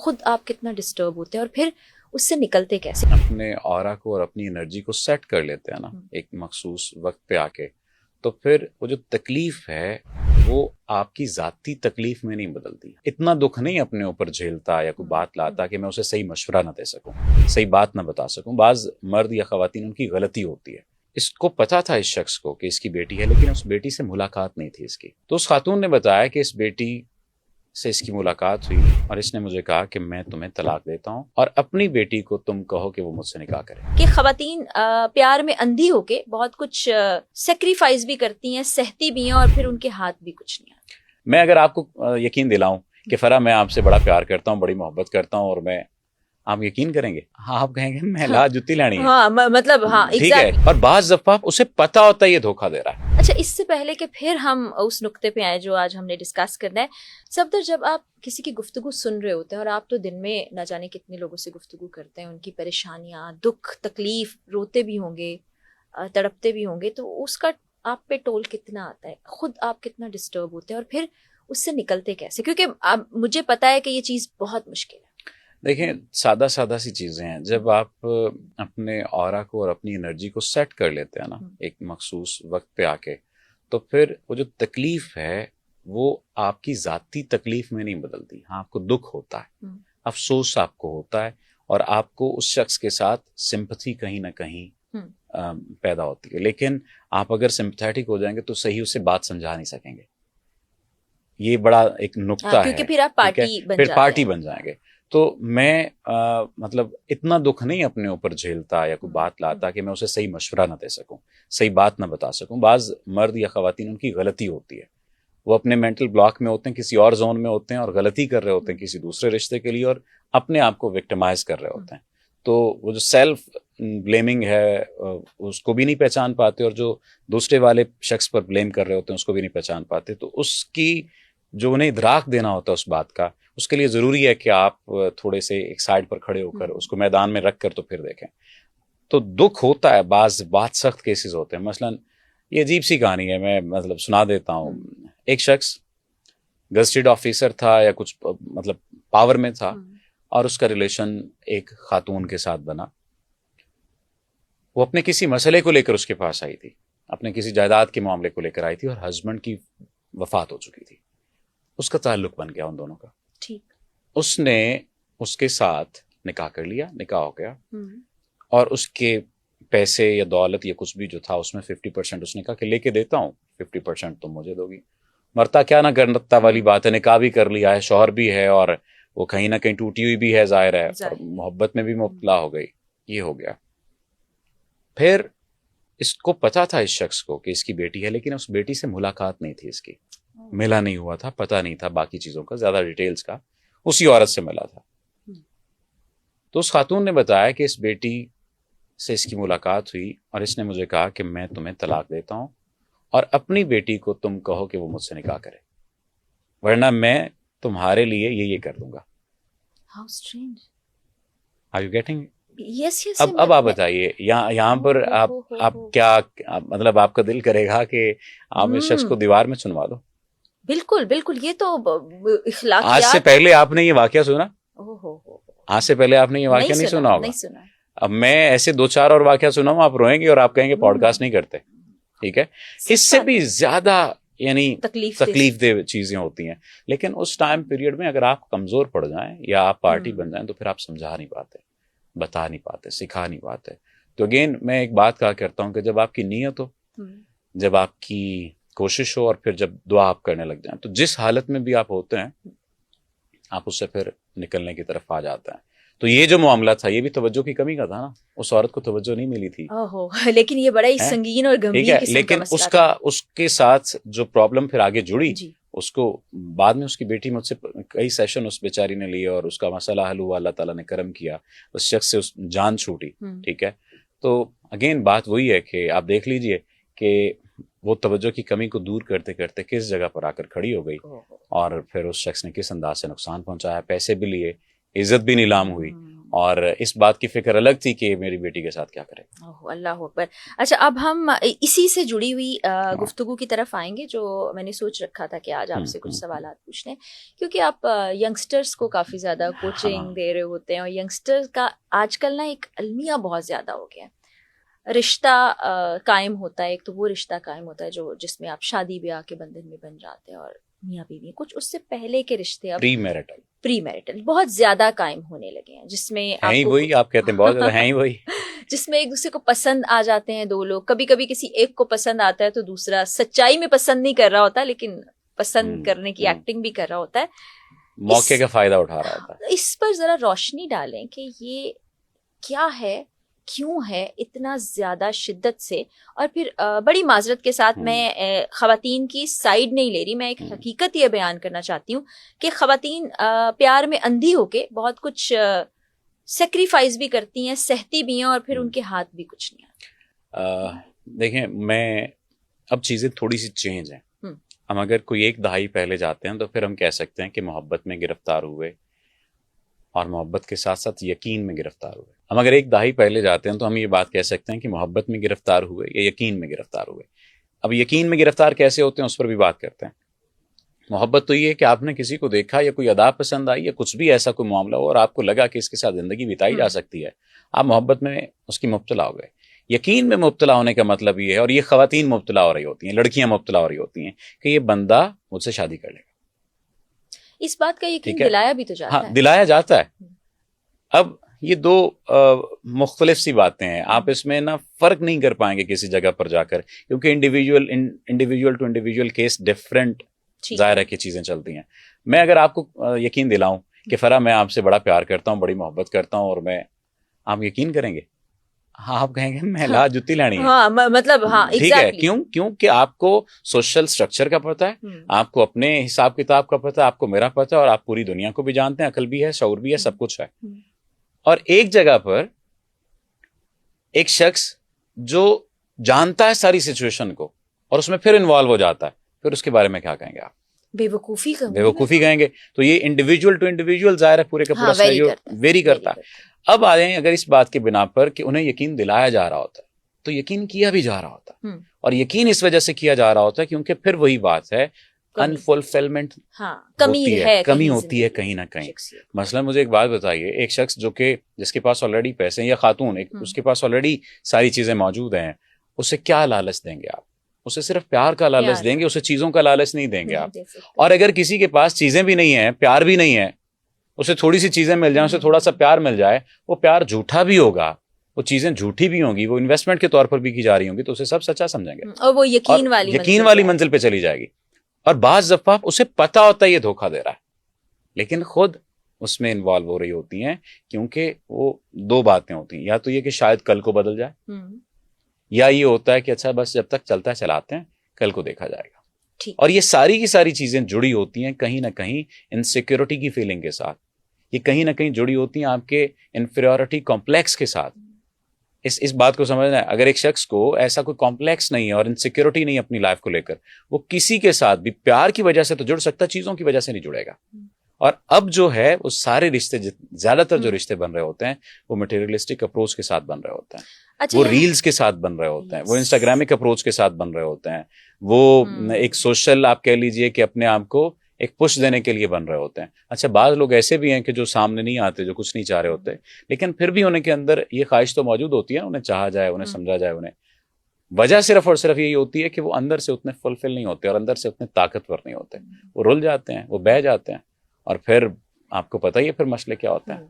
خود آپ کتنا ڈسٹرب ہوتے ہیں اور پھر اس سے نکلتے کیسے؟ اپنے آرا کو اور اپنی انرجی کو سیٹ کر لیتے ہیں نا ایک مخصوص وقت پہ آ کے، تو پھر وہ جو تکلیف ہے وہ آپ کی ذاتی تکلیف میں نہیں بدلتی. اتنا دکھ نہیں اپنے اوپر جھیلتا یا کوئی بات لاتا کہ میں اسے صحیح مشورہ نہ دے سکوں، صحیح بات نہ بتا سکوں. بعض مرد یا خواتین ان کی غلطی ہوتی ہے. اس کو پتا تھا اس شخص کو کہ اس کی بیٹی ہے، لیکن اس بیٹی سے ملاقات نہیں تھی اس کی. تو اس خاتون نے بتایا کہ اس بیٹی سے اس کی ملاقات ہوئی اور اس نے مجھے کہا کہ میں تمہیں طلاق دیتا ہوں اور اپنی بیٹی کو تم کہو کہ وہ مجھ سے نکاح کرے. کہ خواتین پیار میں اندھی ہو کے بہت کچھ سیکریفائز بھی کرتی ہیں، سہتی بھی ہیں، اور پھر ان کے ہاتھ بھی کچھ نہیں آتے. میں اگر آپ کو یقین دلاؤں کہ فرا میں آپ سے بڑا پیار کرتا ہوں، بڑی محبت کرتا ہوں، اور میں، آپ یقین کریں گے؟ ہاں، آپ کہیں گے میں لا جتی لانی ہے. ہاں مطلب ہاں ٹھیک ہے. اور بعض دفعہ اسے پتا ہوتا ہے یہ دھوکہ دے رہا ہے. اچھا، اس سے پہلے کہ پھر ہم اس نقطے پہ آئے جو آج ہم نے ڈسکس کرنا ہے، صفدر، جب آپ کسی کی گفتگو سن رہے ہوتے ہیں، اور آپ تو دن میں نہ جانے کتنے لوگوں سے گفتگو کرتے ہیں، ان کی پریشانیاں، دکھ، تکلیف، روتے بھی ہوں گے، تڑپتے بھی ہوں گے، تو اس کا آپ پہ ٹول کتنا آتا ہے؟ خود آپ کتنا ڈسٹرب ہوتے ہیں اور پھر اس سے نکلتے کیسے؟ کیونکہ مجھے پتا ہے کہ یہ چیز بہت مشکل ہے. دیکھیں، سادہ سی چیزیں ہیں. جب آپ اپنے آرا کو اور اپنی انرجی کو سیٹ کر لیتے ہیں نا ایک مخصوص وقت پہ آ کے، تو پھر وہ جو تکلیف ہے وہ آپ کی ذاتی تکلیف میں نہیں بدلتی. ہاں، آپ کو دکھ ہوتا ہے، افسوس آپ کو ہوتا ہے، اور آپ کو اس شخص کے ساتھ سمپتھی کہیں نہ کہیں پیدا ہوتی ہے. لیکن آپ اگر سمپتھیٹک ہو جائیں گے تو صحیح اسے بات سمجھا نہیں سکیں گے. یہ بڑا ایک نقطہ ہے، کیونکہ پھر آپ پارٹی بن جائیں گے. تو میں مطلب اتنا دکھ نہیں اپنے اوپر جھیلتا یا کوئی بات لاتا کہ میں اسے صحیح مشورہ نہ دے سکوں، صحیح بات نہ بتا سکوں. بعض مرد یا خواتین ان کی غلطی ہوتی ہے، وہ اپنے مینٹل بلاک میں ہوتے ہیں، کسی اور زون میں ہوتے ہیں، اور غلطی کر رہے ہوتے ہیں کسی دوسرے رشتے کے لیے، اور اپنے آپ کو وکٹمائز کر رہے ہوتے ہیں. تو وہ جو سیلف بلیمنگ ہے اس کو بھی نہیں پہچان پاتے، اور جو دوسرے والے شخص پر بلیم کر رہے ہوتے ہیں اس کو بھی نہیں پہچان پاتے. تو اس کی جو انہیں ادراک دینا ہوتا ہے اس بات کا، اس کے لیے ضروری ہے کہ آپ تھوڑے سے ایک سائڈ پر کھڑے ہو کر اس کو میدان میں رکھ کر تو پھر دیکھیں. تو دکھ ہوتا ہے، بعض بات سخت کیسز ہوتے ہیں. مثلا یہ عجیب سی کہانی ہے، میں مطلب سنا دیتا ہوں. ایک شخص گزٹیڈ آفیسر تھا یا کچھ مطلب پاور میں تھا، اور اس کا ریلیشن ایک خاتون کے ساتھ بنا. وہ اپنے کسی مسئلے کو لے کر اس کے پاس آئی تھی، اپنے کسی جائیداد کے معاملے کو لے کر آئی تھی، اور ہسبینڈ کی وفات ہو چکی تھی. اس کا تعلق بن گیا ان دونوں کا. ٹھیک. اس نے اس کے ساتھ نکاح کر لیا، نکاح ہو گیا، اور اس کے پیسے یا دولت یا کچھ بھی جو تھا اس میں 50% اس نے کہا کہ لے کے دیتا ہوں، 50% تم مجھے دو گی. مرتا کیا نہ کرتا والی بات ہے. نکاح بھی کر لیا ہے، شوہر بھی ہے، اور وہ کہیں نہ کہیں ٹوٹی ہوئی بھی ہے، ظاہر ہے، اور محبت میں بھی مبتلا ہو گئی. یہ ہو گیا. پھر اس کو پتا تھا اس شخص کو کہ اس کی بیٹی ہے، لیکن اس بیٹی سے ملاقات نہیں تھی، اس کی ملا نہیں ہوا تھا، پتہ نہیں تھا باقی چیزوں کا، زیادہ ڈیٹیلز کا. اسی عورت سے ملا تھا. تو اس خاتون نے بتایا کہ اس بیٹی سے اس کی ملاقات ہوئی اور اس نے مجھے کہا کہ میں تمہیں طلاق دیتا ہوں اور اپنی بیٹی کو تم کہو کہ وہ مجھ سے نکاح کرے، ورنہ میں تمہارے لیے یہ کر دوں گا. How strange. Are you getting? Yes. اب آپ بتائیے، یہاں پر آپ کیا مطلب آپ کا دل کرے گا کہ آپ اس شخص کو دیوار میں چنوا دو؟ بالکل. یہ تو اخلاقیات. آج سے پہلے آپ نے یہ واقعہ سنا؟ آج سے پہلے آپ نے یہ واقعہ نہیں سنا ہوگا. اب میں ایسے 2-4 اور واقعہ سنا ہوں، آپ روئیں گے اور آپ کہیں گے پوڈ کاسٹ نہیں کرتے. ٹھیک ہے، اس سے بھی زیادہ یعنی تکلیف دہ چیزیں ہوتی ہیں. لیکن اس ٹائم پیریڈ میں اگر آپ کمزور پڑ جائیں یا آپ پارٹی بن جائیں تو پھر آپ سمجھا نہیں پاتے، بتا نہیں پاتے، سکھا نہیں پاتے. تو اگین میں ایک بات کہا کرتا ہوں کہ جب آپ کی نیت ہو، جب آپ کی کوشش ہو، اور پھر جب دعا آپ کرنے لگ جائیں، تو جس حالت میں بھی آپ ہوتے ہیں آپ اس سے پھر نکلنے کی طرف آ جاتے ہیں. تو یہ جو معاملہ تھا یہ بھی توجہ کی کمی کا تھا نا، اس عورت کو توجہ نہیں ملی تھی. لیکن یہ بڑا ہی سنگین اور گمبھیر قسم کا لیکن مسئلہ اس کے ساتھ جو پرابلم پھر آگے جڑی، اس کو بعد میں اس کی بیٹی مجھ سے کئی سیشن اس بیچاری نے لیے اور اس کا مسئلہ حل ہوا. اللہ تعالیٰ نے کرم کیا، اس شخص سے جان چھوٹی. ٹھیک ہے. تو اگین بات وہی ہے کہ آپ دیکھ لیجئے کہ وہ توجہ کی کمی کو دور کرتے کرتے کس جگہ پر آ کر کھڑی ہو گئی، اور پھر اس شخص نے کس انداز سے نقصان پہنچایا، پیسے بھی لیے، عزت بھی نیلام ہوئی، اور اس بات کی فکر الگ تھی کہ میری بیٹی کے ساتھ کیا کرے. اللہ اکبر. اچھا اب ہم اسی سے جڑی ہوئی گفتگو کی طرف آئیں گے جو میں نے سوچ رکھا تھا کہ آج آپ سے کچھ سوالات پوچھنے, کیونکہ آپ ینگسٹرز کو کافی زیادہ کوچنگ دے رہے ہوتے ہیں, اور ینگسٹرز کا آج کل نا ایک المیہ بہت زیادہ ہو گیا ہے. رشتہ قائم ہوتا ہے, ایک تو وہ رشتہ قائم ہوتا ہے جس میں آپ شادی بیاہ کے بندھن میں بن جاتے ہیں, اور میاں بیوی, کچھ اس سے پہلے کے رشتے اب پری میرٹل بہت زیادہ قائم ہونے لگے ہیں, جس میں وہی آپ کہتے ہیں بہت زیادہ ہیں وہی جس میں ایک دوسرے کو پسند آ جاتے ہیں دو لوگ. کبھی کبھی کسی ایک کو پسند آتا ہے تو دوسرا سچائی میں پسند نہیں کر رہا ہوتا, لیکن پسند کرنے کی ایکٹنگ بھی کر رہا ہوتا ہے, موقع کا فائدہ اٹھا رہا ہوتا ہے. اس پر ذرا روشنی ڈالیں کہ یہ کیا ہے, کیوں ہے اتنا زیادہ شدت سے. اور پھر بڑی معذرت کے ساتھ میں خواتین کی سائیڈ نہیں لے رہی, میں ایک حقیقت یہ بیان کرنا چاہتی ہوں کہ خواتین پیار میں اندھی ہو کے بہت کچھ سیکریفائز بھی کرتی ہیں, سہتی بھی ہیں, اور پھر ان کے ہاتھ بھی کچھ نہیں آتے. دیکھیں, میں اب چیزیں تھوڑی سی چینج ہیں. ہم اگر کوئی ایک دہائی پہلے جاتے ہیں تو پھر ہم کہہ سکتے ہیں کہ محبت میں گرفتار ہوئے, اور محبت کے ساتھ ساتھ یقین میں گرفتار ہوئے. ہم اگر ایک دہائی پہلے جاتے ہیں تو ہم یہ بات کہہ سکتے ہیں کہ محبت میں گرفتار ہوئے یا یقین میں گرفتار ہوئے. اب یقین میں گرفتار کیسے ہوتے ہیں اس پر بھی بات کرتے ہیں. محبت تو یہ ہے کہ آپ نے کسی کو دیکھا, یا کوئی ادا پسند آئی, یا کچھ بھی ایسا کوئی معاملہ ہو اور آپ کو لگا کہ اس کے ساتھ زندگی بتائی جا سکتی ہے, آپ محبت میں اس کی مبتلا ہو گئے. یقین میں مبتلا ہونے کا مطلب یہ ہے, اور یہ خواتین مبتلا ہو رہی ہوتی ہیں, لڑکیاں مبتلا ہو رہی ہوتی ہیں, کہ یہ بندہ مجھ سے شادی کر لے گا. اس بات کا یقین دلایا بھی تو جاتا ہے. دلایا جاتا ہے. اب یہ دو مختلف سی باتیں ہیں, آپ اس میں نا فرق نہیں کر پائیں گے کسی جگہ پر جا کر, کیونکہ individual to individual case different ظاہر ہے کہ چیزیں چلتی ہیں. میں اگر آپ کو یقین دلاؤں کہ فرا میں آپ سے بڑا پیار کرتا ہوں, بڑی محبت کرتا ہوں, اور آپ یقین کریں گے؟ ہاں, آپ کہیں گے میں لا جتی لانی ہے. مطلب ٹھیک ہے, کیوں کہ آپ کو سوشل سٹرکچر کا پتہ ہے, آپ کو اپنے حساب کتاب کا پتہ ہے, آپ کو میرا پتہ ہے, اور آپ پوری دنیا کو بھی جانتے ہیں, عقل بھی ہے, شعور بھی ہے, سب کچھ ہے. اور ایک جگہ پر ایک شخص جو جانتا ہے ساری سچویشن کو اور اس میں پھر انوالو ہو جاتا ہے, پھر اس کے بارے میں کیا کہیں گے آپ؟ بے وقوفی کہیں گے. تو یہ انڈیویجول ٹو انڈیویجول ظاہر ہے پورے کا پورا ویری کرتا ہے. اب آ جائیں اگر اس بات کی بنا پر کہ انہیں یقین دلایا جا رہا ہوتا ہے تو یقین کیا بھی جا رہا ہوتا ہے, اور یقین اس وجہ سے کیا جا رہا ہوتا ہے کیونکہ پھر وہی بات ہے, انفلفلمنٹ کمی ہوتی ہے کہیں نہ کہیں. مثلا مجھے ایک بات بتائیے, ایک شخص جس کے پاس آلریڈی پیسے ہیں, یا خاتون اس کے پاس آلریڈی ساری چیزیں موجود ہیں, اسے کیا لالچ دیں گے آپ؟ اسے صرف پیار کا لالچ دیں گے, اسے چیزوں کا لالچ نہیں دیں گے آپ. اور اگر کسی کے پاس چیزیں بھی نہیں ہیں, پیار بھی نہیں ہے, اسے تھوڑی سی چیزیں مل جائیں, اسے تھوڑا سا پیار مل جائے, وہ پیار جھوٹا بھی ہوگا, وہ چیزیں جھوٹی بھی ہوں گی, وہ انویسٹمنٹ کے طور پر بھی کی جا رہی ہوں گی, تو اسے سب سچا سمجھیں گے, اور وہ یقین والی منزل پہ چلی جائے گی. اور بعض دفعہ اسے پتا ہوتا ہے یہ دھوکہ دے رہا ہے, لیکن خود اس میں انوالو ہو رہی ہوتی ہیں, کیونکہ وہ دو باتیں ہوتی ہیں, یا تو یہ کہ شاید کل کو بدل جائے, یا یہ ہوتا ہے کہ اچھا بس جب تک چلتا ہے چلاتے ہیں, کل کو دیکھا جائے گا. اور یہ ساری کی ساری چیزیں جڑی ہوتی ہیں کہیں نہ کہیں انسیکیورٹی کی فیلنگ کے ساتھ, یہ کہیں نہ کہیں جڑی ہوتی ہیں آپ کے انفیریورٹی کمپلیکس کے ساتھ. اس بات کو سمجھنا ہے, اگر ایک شخص کو ایسا کوئی کمپلیکس نہیں ہے اور انسیکیورٹی نہیں اپنی لائف کو لے کر, وہ کسی کے ساتھ بھی پیار کی وجہ سے تو جڑ سکتا, چیزوں کی وجہ سے نہیں جڑے گا. اور اب جو ہے وہ سارے رشتے, زیادہ تر جو رشتے بن رہے ہوتے ہیں وہ مٹیریلسٹک اپروچ کے ساتھ بن رہے ہوتے ہیں, وہ ریلز کے ساتھ بن رہے ہوتے ہیں, وہ انسٹاگرامک اپروچ کے ساتھ بن رہے ہوتے ہیں, وہ ایک سوشل آپ کہہ لیجئے کہ اپنے آپ کو ایک پش دینے کے لیے بن رہے ہوتے ہیں. اچھا بعض لوگ ایسے بھی ہیں کہ جو سامنے نہیں آتے, جو کچھ نہیں چاہ رہے ہوتے, لیکن پھر بھی انہیں کے اندر یہ خواہش تو موجود ہوتی ہے, انہیں چاہا جائے, انہیں سمجھا جائے. انہیں وجہ صرف اور صرف یہی ہوتی ہے کہ وہ اندر سے اتنے فلفل نہیں ہوتے, اور اندر سے اتنے طاقتور نہیں ہوتے, وہ رل جاتے ہیں, وہ بہہ جاتے ہیں, اور پھر آپ کو پتہ ہی ہے پھر مسئلے کیا ہوتے ہیں.